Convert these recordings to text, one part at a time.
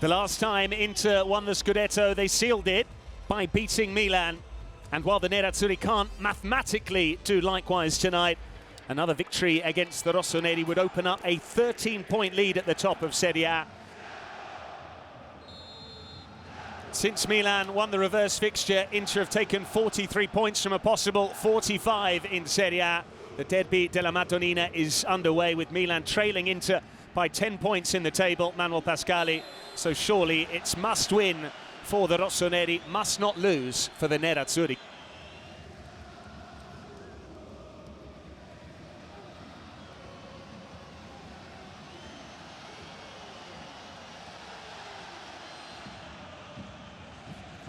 The last time Inter won the Scudetto, they sealed it by beating Milan. And while the Nerazzurri can't mathematically do likewise tonight, another victory against the Rossoneri would open up a 13-point lead at the top of Serie A. Since Milan won the reverse fixture, Inter have taken 43 points from a possible 45 in Serie A. The derby della Madonnina is underway with Milan trailing Inter by 10 points in the table, Manuel Pascali. So surely it's must win for the Rossoneri, must not lose for the Nerazzurri.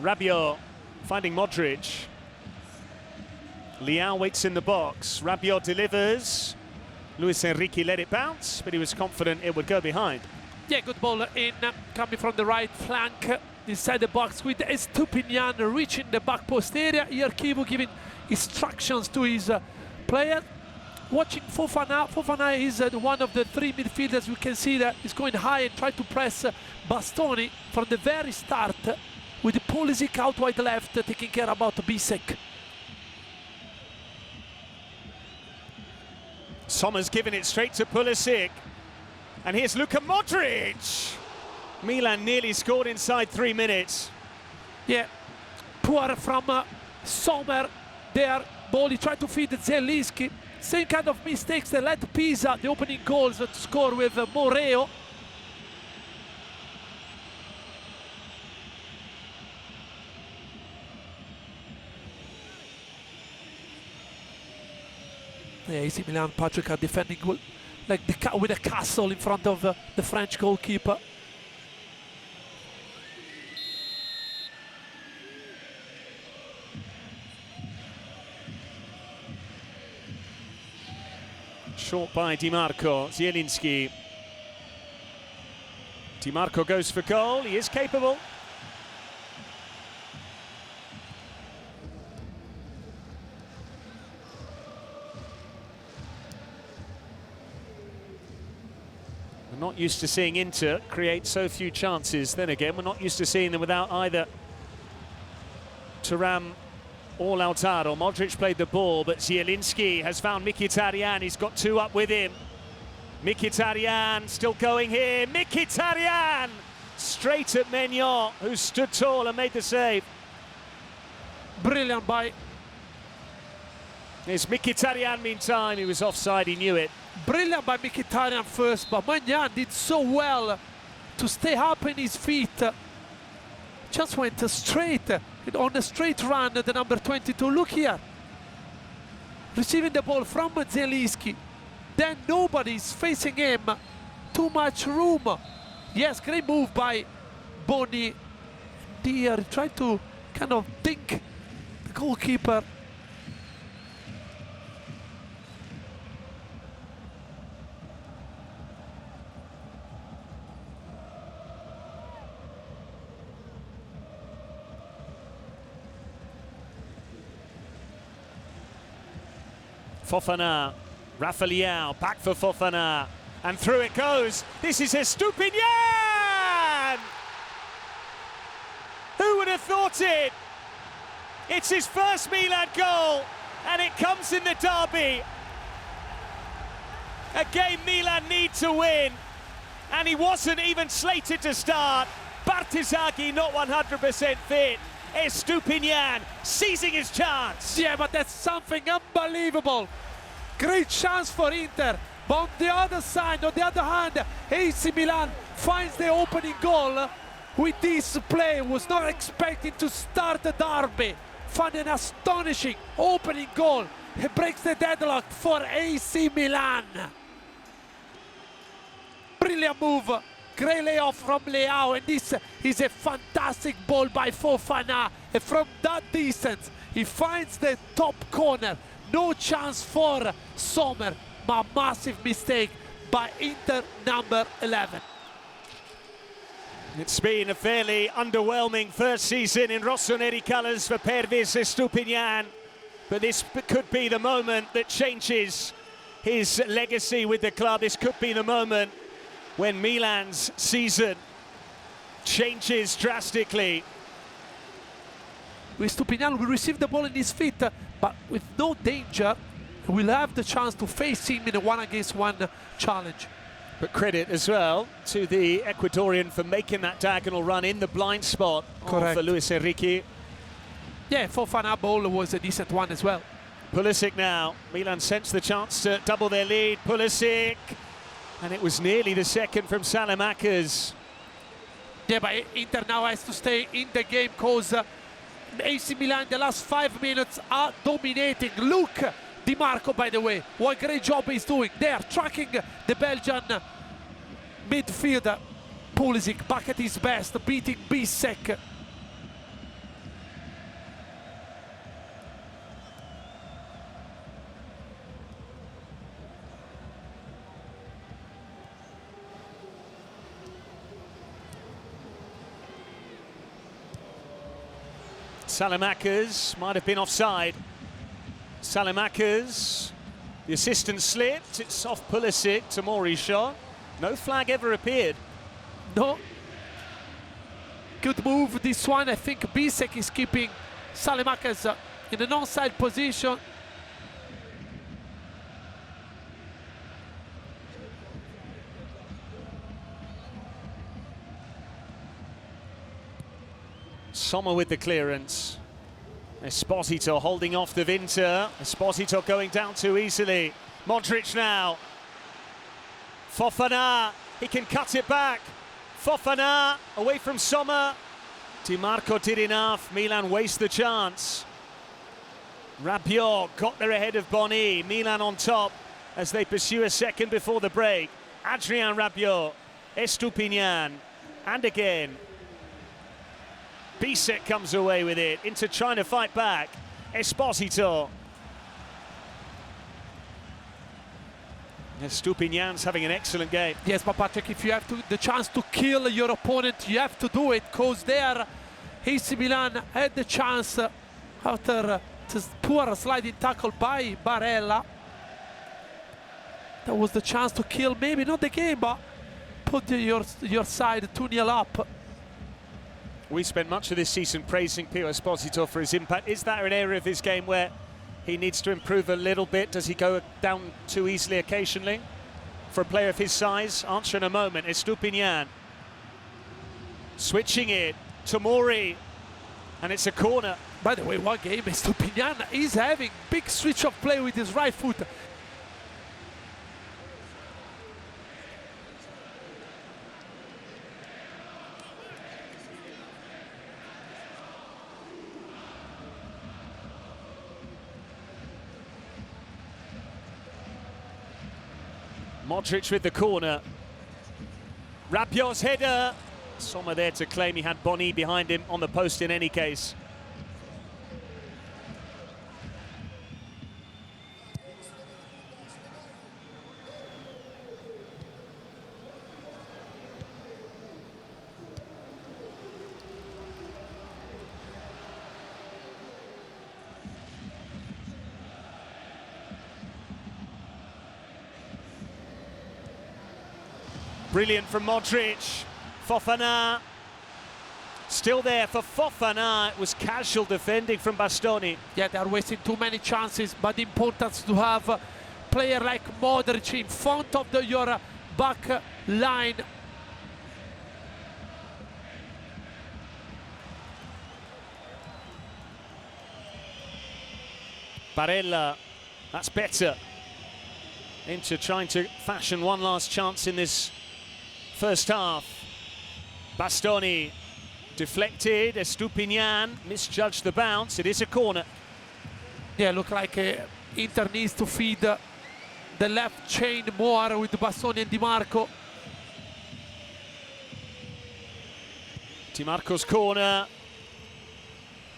Rabiot finding Modric. Leao waits in the box. Rabiot delivers. Luis Enrique let it bounce, but he was confident it would go behind. Yeah, good ball in, coming from the right flank, inside the box with Estupinan reaching the back post area. Here Kivu giving instructions to his player. Watching Fofana. Fofana is one of the three midfielders. We can see that he's going high and try to press Bastoni from the very start, with the Pulisic out wide left, taking care about Bisek. Sommer's given it straight to Pulisic. And here's Luka Modric. Milan nearly scored inside 3 minutes. Yeah, poor from Sommer there. Ball, he tried to feed Zielinski. Same kind of mistakes that led Pisa, the opening goals, to score with Moreo. Yeah, AC Milan, Patrick are defending like with a castle in front of the French goalkeeper. Short by Di Marco, Zielinski. Di Marco goes for goal, he is capable. We're not used to seeing Inter create so few chances. Then again, we're not used to seeing them without either Thuram or Lautaro. Modric played the ball, but Zielinski has found Mkhitaryan. He's got two up with him. Mkhitaryan still going here. Mkhitaryan straight at Maignan, who stood tall and made the save. Brilliant by... There's Mkhitaryan meantime. He was offside, he knew it. Brilliant by Mkhitaryan first, but Maignan did so well to stay up in his feet. Just went straight, on a straight run, the number 22. Look here. Receiving the ball from Zielinski. Then nobody's facing him. Too much room. Yes, great move by Boni. Dear, tried to kind of think the goalkeeper. Fofana, Rafa Leao, back for Fofana, and through it goes. This is Estupinan! Who would have thought it? It's his first Milan goal, and it comes in the derby. A game Milan need to win, and he wasn't even slated to start. Bartesaghi not 100% fit. Estupinan seizing his chance. Yeah, but that's something unbelievable. Great chance for Inter. But on the other side, on the other hand, AC Milan finds the opening goal with this play. Was not expecting to start the derby. Found an astonishing opening goal. He breaks the deadlock for AC Milan. Brilliant move. Great layoff from Leao, and this is a fantastic ball by Fofana. And from that distance, he finds the top corner. No chance for Sommer, but massive mistake by Inter number 11. It's been a fairly underwhelming first season in Rossoneri colours for Pervis Estupinan, but this could be the moment that changes his legacy with the club. This could be the moment when Milan's season changes drastically. With Estupinan will receive the ball in his feet, but with no danger, will have the chance to face him in a one-against-one challenge. But credit as well to the Ecuadorian for making that diagonal run in the blind spot for Luis Enrique. Yeah, Fofana ball was a decent one as well. Pulisic now. Milan sensed the chance to double their lead. Pulisic, and it was nearly the second from Salamakers. Yeah, but Inter now has to stay in the game because AC Milan the last 5 minutes are dominating. Look, Di Marco, by the way, what a great job he's doing. They are tracking the Belgian midfielder. Pulisic back at his best, beating Bisek. Salamakers might have been offside. Salamakers, the assistant slipped, it's off Pulisic, Tomori's shot. No flag ever appeared. No. Good move, this one. I think Bisek is keeping Salamakers in an onside position. Sommer with the clearance. Esposito holding off the Inter. Esposito going down too easily. Modric now. Fofana, he can cut it back. Fofana away from Sommer. Di Marco did enough. Milan waste the chance. Rabiot got there ahead of Boni. Milan on top as they pursue a second before the break. Adrien Rabiot, Estupinan, and again. Bisek comes away with it, Inter trying to fight back. Esposito. Estupinan's having an excellent game. Yes, but Patrick, if you have the chance to kill your opponent, you have to do it, because there AC Milan had the chance after this poor sliding tackle by Barella. That was the chance to kill, maybe not the game, but put your side 2-0 up. We spent much of this season praising Pio Esposito for his impact. Is that an area of his game where he needs to improve a little bit? Does he go down too easily occasionally? For a player of his size, answer in a moment. Estupinan switching it, Tomori, and it's a corner. By the way, what game Estupinan is having. Big switch of play with his right foot. Modric with the corner. Rabiot's header. Sommer there to claim he had Boni behind him on the post in any case. Brilliant from Modric. Fofana still there for Fofana. It was casual defending from Bastoni. Yeah, they are wasting too many chances, but the importance to have a player like Modric in front of your back line. Barella, that's better. Inter trying to fashion one last chance in this first half. Bastoni deflected. Estupinan misjudged the bounce. It is a corner. Yeah, look like Inter needs to feed the left chain more with Bastoni and Di Marco. Di Marco's corner.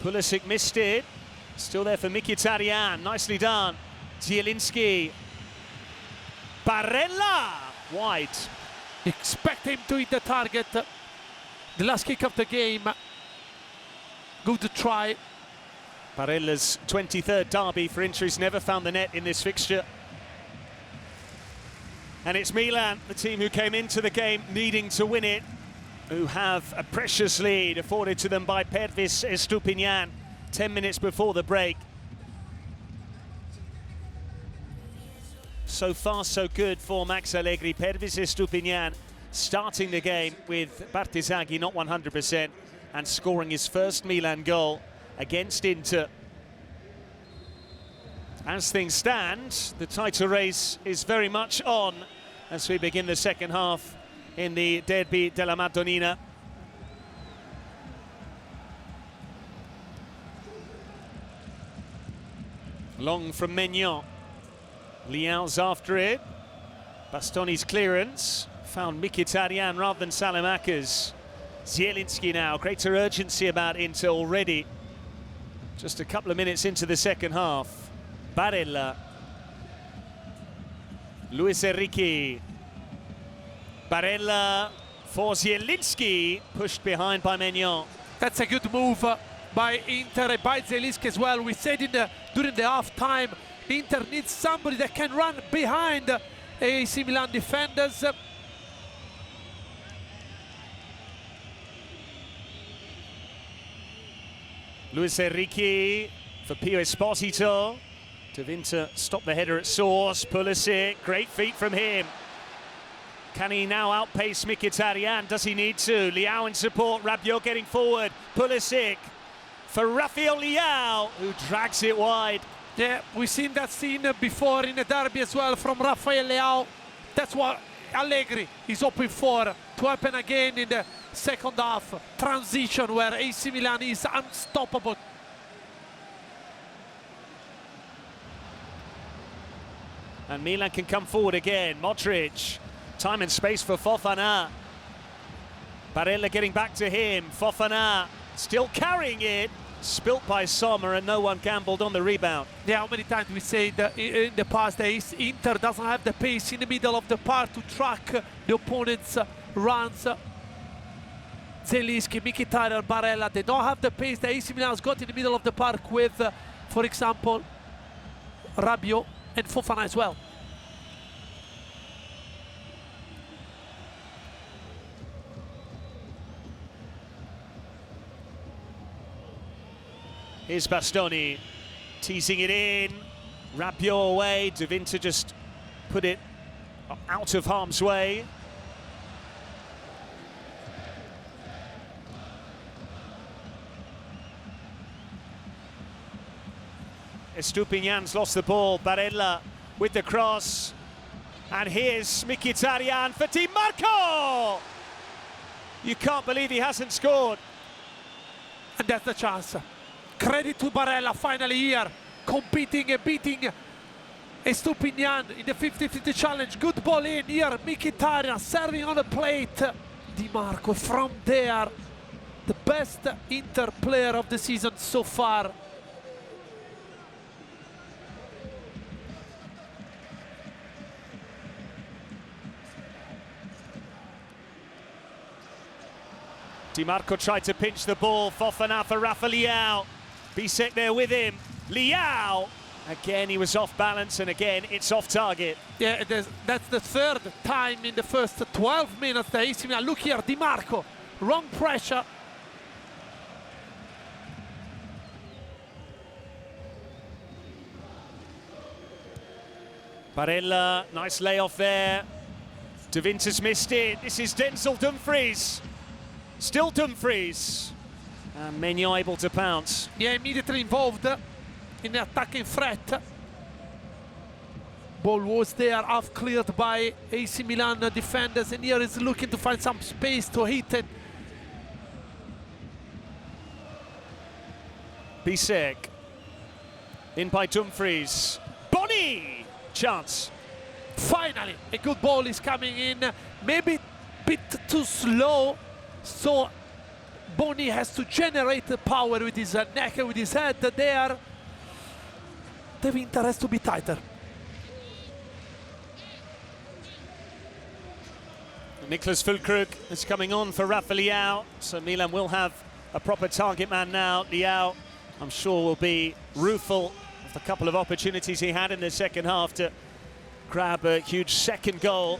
Pulisic missed it. Still there for Mkhitaryan. Nicely done. Zielinski. Barella wide. Expect him to hit the target. The last kick of the game. Good try. Barella's 23rd derby for Inter. He's never found the net in this fixture. And it's Milan, the team who came into the game needing to win it. who have a precious lead afforded to them by Pervis Estupinan 10 minutes before the break. So far, so good for Max Allegri. Pervis Estupinan starting the game with Bartesaghi not 100% and scoring his first Milan goal against Inter. As things stand, the title race is very much on as we begin the second half in the Derby della Madonnina. Long from Maignan. Liao's after it. Bastoni's clearance. Found Mkhitaryan rather than Salamakas. Zielinski now. Greater urgency about Inter already. Just a couple of minutes into the second half. Barella. Luis Enrique. Barella for Zielinski. Pushed behind by Maignan. That's a good move by Inter, by Zielinski as well. We said during the half-time, Inter needs somebody that can run behind AC Milan defenders. Luis Enrique for Pio Esposito. Devinter stopped the header at source. Pulisic, great feet from him. Can he now outpace Mkhitaryan? Does he need to? Leao in support, Rabiot getting forward. Pulisic for Rafael Leao, who drags it wide. Yeah, we've seen that scene before in the derby as well from Rafael Leao. That's what Allegri is hoping for to happen again in the second half. Transition where AC Milan is unstoppable. And Milan can come forward again. Modric, time and space for Fofana. Barella getting back to him. Fofana still carrying it. Spilt by Sommer and no one gambled on the rebound. Yeah, how many times we said in the past days, Inter doesn't have the pace in the middle of the park to track the opponent's runs. Zielinski, Mkhitaryan, Barella, they don't have the pace that AC Milan has got in the middle of the park with, for example, Rabiot and Fofana as well. Here's Bastoni teasing it in. Rabiot away. Devinter just put it out of harm's way. Estupinan's lost the ball. Barella with the cross. And here's Mkhitaryan for Di Marco! You can't believe he hasn't scored. And that's the chance. Credit to Barella finally here, competing and beating Estupinan in the 50-50 challenge. Good ball in here, Mkhitaryan serving on the plate. Di Marco from there, the best Inter player of the season so far. Di Marco tried to pinch the ball. Fofana for Rafa Leao. Bisek there with him. Leao! Again, he was off balance, and again, it's off target. Yeah, that's the third time in the first 12 minutes that AC Milan. Look here, Di Marco, wrong pressure. Barella, nice layoff there. Devinter's missed it. This is Denzel Dumfries. Still Dumfries. And Maignan able to pounce. Yeah, immediately involved in the attacking threat. Ball was there, half cleared by AC Milan defenders, and here is looking to find some space to hit it. Bisek. In by Dumfries. Boni! Chance. Finally, a good ball is coming in. Maybe a bit too slow. So Boni has to generate the power with his neck and with his head there. The Inter has to be tighter. Niklas Füllkrug is coming on for Rafa Leao. So Milan will have a proper target man now. Leao, I'm sure, will be rueful of the couple of opportunities he had in the second half to grab a huge second goal.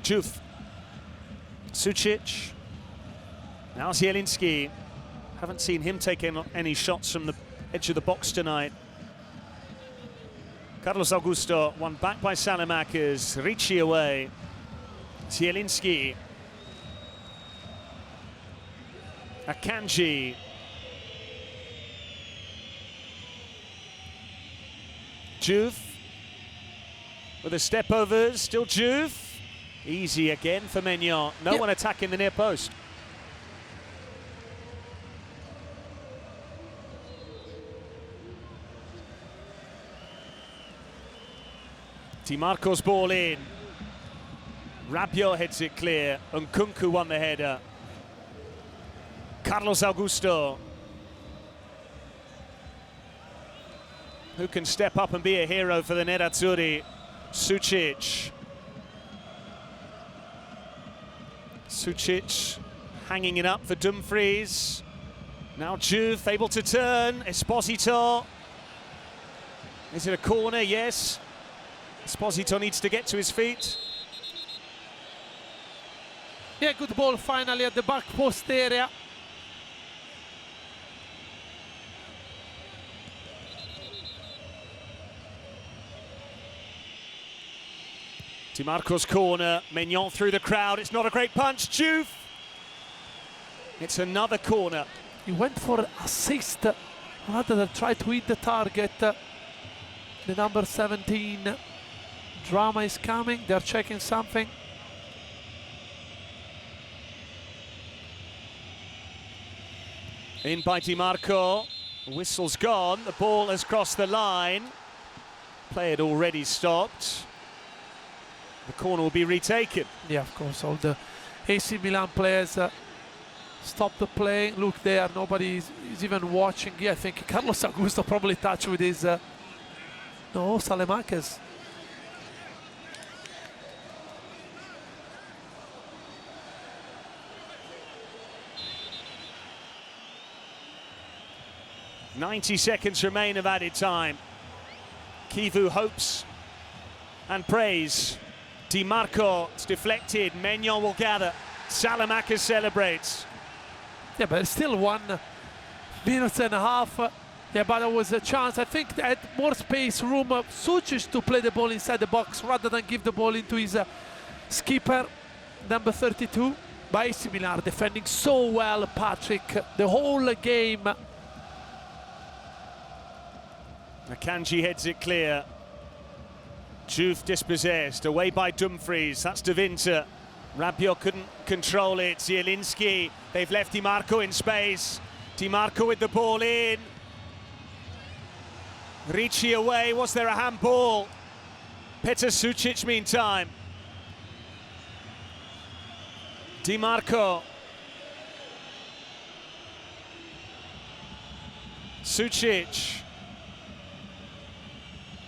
Juve. Sucic. Now Zielinski. Haven't seen him take any shots from the edge of the box tonight. Carlos Augusto, won back by Salamakers. Ricci away. Zielinski. Akanji. Juve. With a step over, still Juve. Easy again for Maignan. No one attacking the near post. Di Marco's ball in. Rabiot heads it clear. Nkunku won the header. Carlos Augusto. Who can step up and be a hero for the Nerazzurri? Sucic. Sucic hanging it up for Dumfries. Now Juve able to turn. Esposito. Is it a corner? Yes. Esposito needs to get to his feet. Yeah, good ball finally at the back post area. Di Marco's corner, Maignan through the crowd. It's not a great punch, Juve. It's another corner. He went for assist rather than try to hit the target. The number 17. Drama is coming, they're checking something. In by Di Marco, whistle's gone, the ball has crossed the line. Play had already stopped. The corner will be retaken. Yeah, of course, all the AC Milan players stop the play. Look there, nobody is even watching. Yeah, I think Carlos Augusto probably touched with his... no, Salamakers. .90 seconds remain of added time. Kivu hopes and prays. Di Marco, it's deflected. Maignan will gather. Salamakers celebrates. Yeah, but still 1 minute and a half. Yeah, but there was a chance. I think they had more space, room. Sucic to play the ball inside the box rather than give the ball into his skipper, number 32. But AC Milan defending so well, Patrick, the whole game. Akanji heads it clear. Juve dispossessed, away by Dumfries. That's De Winter. Rabiot couldn't control it. Zielinski, they've left Di Marco in space. Di Marco with the ball in. Ricci away, was there a handball? Petar Sucic meantime. Di Marco. Sucic.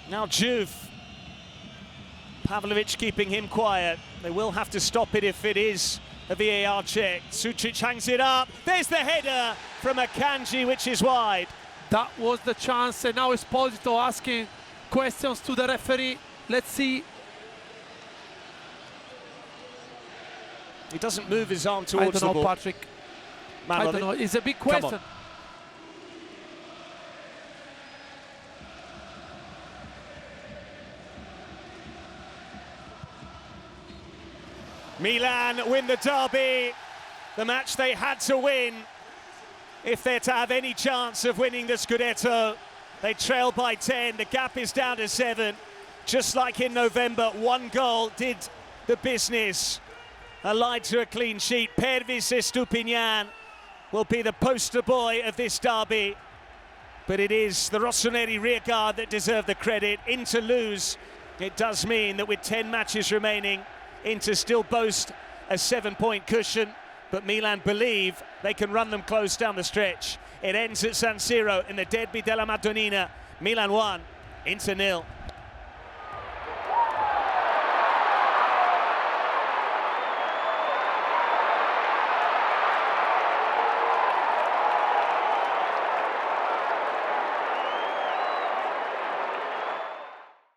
Now Juve. Pavlovic keeping him quiet. They will have to stop it if it is a VAR check. Sucic hangs it up. There's the header from Akanji, which is wide. That was the chance, and now Esposito asking questions to the referee. Let's see. He doesn't move his arm towards the ball. I don't know, Patrick. I don't know. It's a big question. Milan win the derby, the match they had to win if they're to have any chance of winning the Scudetto. They trail by 10, the gap is down to 7. Just like in November, 1 goal did the business. Allied to a clean sheet, Pervis Estupinan will be the poster boy of this derby. But it is the Rossoneri rearguard that deserve the credit. Inter lose, it does mean that with 10 matches remaining, Inter still boast a 7-point cushion, but Milan believe they can run them close down the stretch. It ends at San Siro in the Derby della Madonnina. Milan 1, Inter 0.